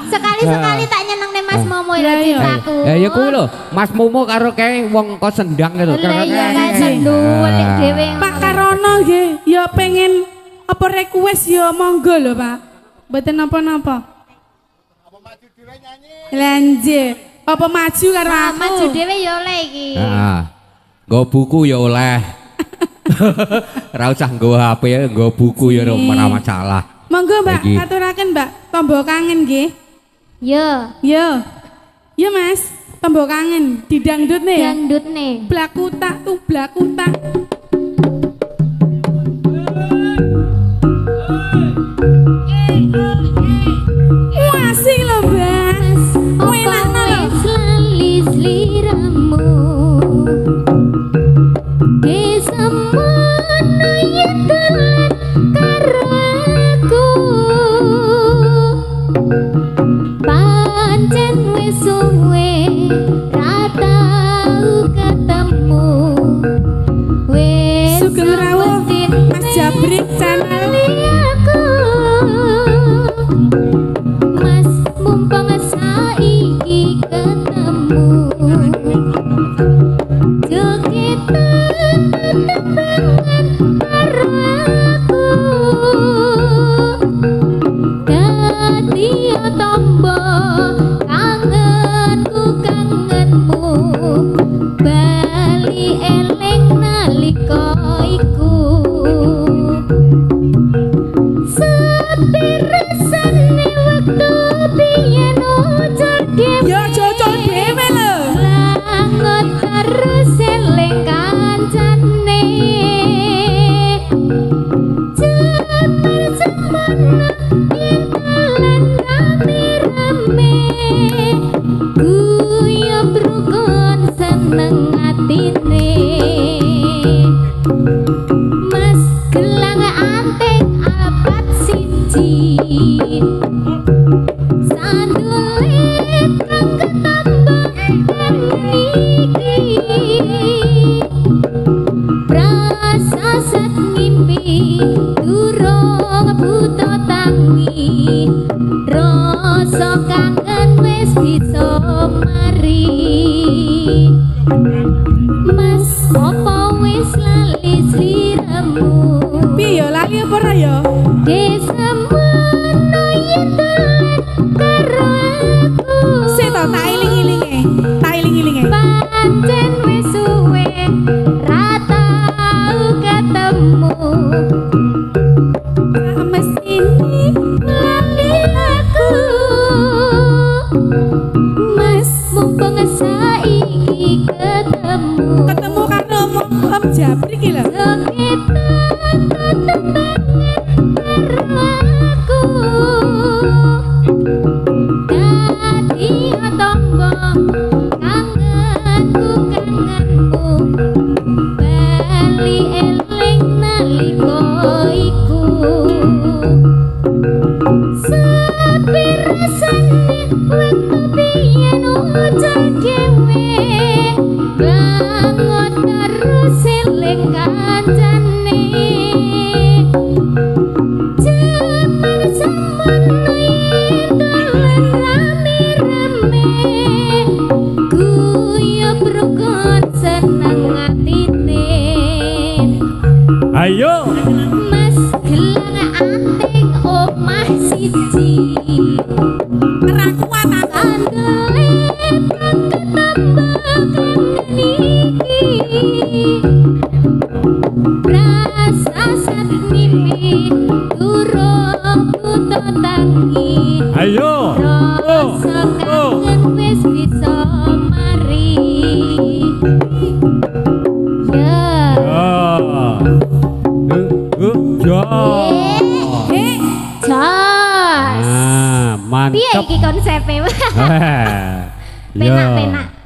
Sekali-sekali tak nyenengne Mas Momo lho cintaku. Ya kuwi lho, Mas Momo karo kae wong kok sendang gitu. Iya kan senduwel dhewe. Pak Karono nggih, ya pengen apa request ya monggo lho, Pak. Mboten napa-napa. Apa maju dhewe nyanyi? Lah nggih. Apa maju karo aku? Maju dhewe ya oleh iki. Heeh. Nggo buku ya oleh. Ora usah nggo HP ya, nggo buku ya ora masalah. Monggo Mbak, aturaken Mbak, tombol kangen nggih. Yo. Yo. Yo Mas, tombol kangen didangdutne ya. Dangdutne. Blakutak tuh blakutak. Asik lho, Mas. Enakno lho. Lali sliramu. Desamono yen dolan karo aku. Pancen wis suwe ra tau ketemu. Wis Sugeng rawuh Mas Jabrik channel. aku. Mas mumpung saiki ketemu. Jogetan tetembangan karo aku. Dadi tombo kangenku kangenmu. Bali eling nalika iku. Sepi rasane waktu biyen ujar dhewe. Yo cocok dhewe lho. Langot terus eling kancane. Cepet semono yen dolan rame-rame. Guyub rukun seneng atine. Mas gelang anting alpat siji. Sandule kang ketambang niki. Prasasat ngimpi durung buta tangi. Rasa kangen wis bisa mari. Mas apa wis lali sliramu? Piye lali apa ora ya? Desamono yen dolan karo aku. Sik to tak iling-ilinge. Tak iling-ilinge. Pancen wis suwe ra tau ketemu. Mesine Lali aku. Mas mumpung saiki ketemu. ketemu karo Om Jabrik iki lho. Jogetan tetembangan karo aku. Dadi tombo kangenku kangenmu. Bali eling nalika iku. Sepi rasane waktu biyen ujar dhewe. Langot terus eling kancane. Jaman semono yen dolan rame-rame. Guyub rukun seneng atine. Ayo. Mas gelang anting omah siji. Ora kuat aku. Sandule kang ketambang niki. Prasasat mimpi durung buta tangi. Ayo. Rasa kangen wis bisa mari. Ya. Eh, Jos. Mantap. Piye iki konsepe? Ya. Penak-penak.